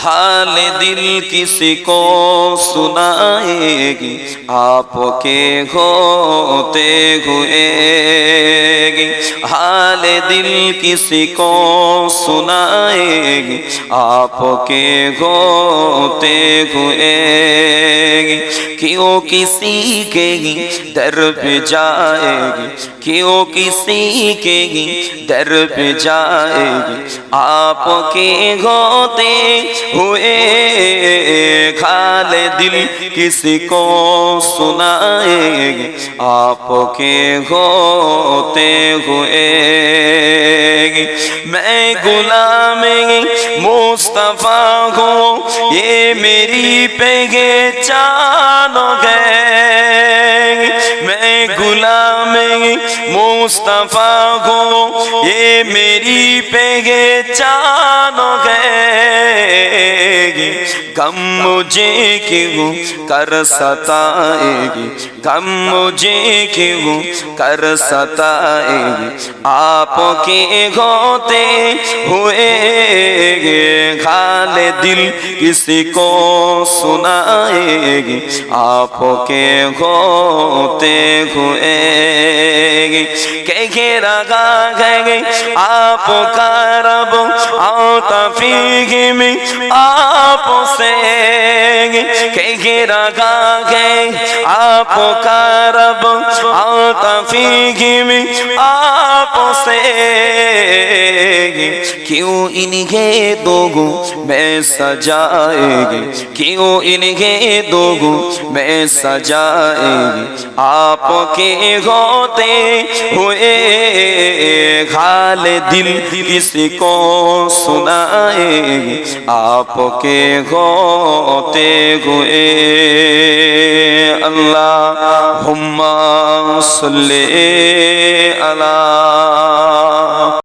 हाल दिल किसी को सुनाएगी, आपके होते हुए। हाल दिल किसी को सुनाएगी, आपके होते हुए। क्यों किसी के ही दर पे जाएगी, क्यों किसी के ही दर पे जाएगी, आपके होते हुए। हाल दिल किसी को सुनाएगी, आपके होते हुए। मैं गुलाम मुस्तफा हूँ, ये मेरी पहचान है। मैं गुलाम मुस्तफा हूँ, ये मेरी पहचान है। गम मुझे क्यों कर सताएगी, गम मुझे क्यों कर सताएगी, आपके होते हुए। हाल दिल किसी को सुनाएगी, आपके होते हुए। कह रहा है आपका रब आता फीही में आपसे। कह रहा है आपका रब आता फीही में आपसे। क्यों इन्हें दोगो मैं सजाएगी, क्यों इन्हें दोगो मैं सजाएगी, आपके होते हुए। हाल दिल किसी को सुनाएगी, आपके होते हुए। अल्लाहुम्मा सल्ली अला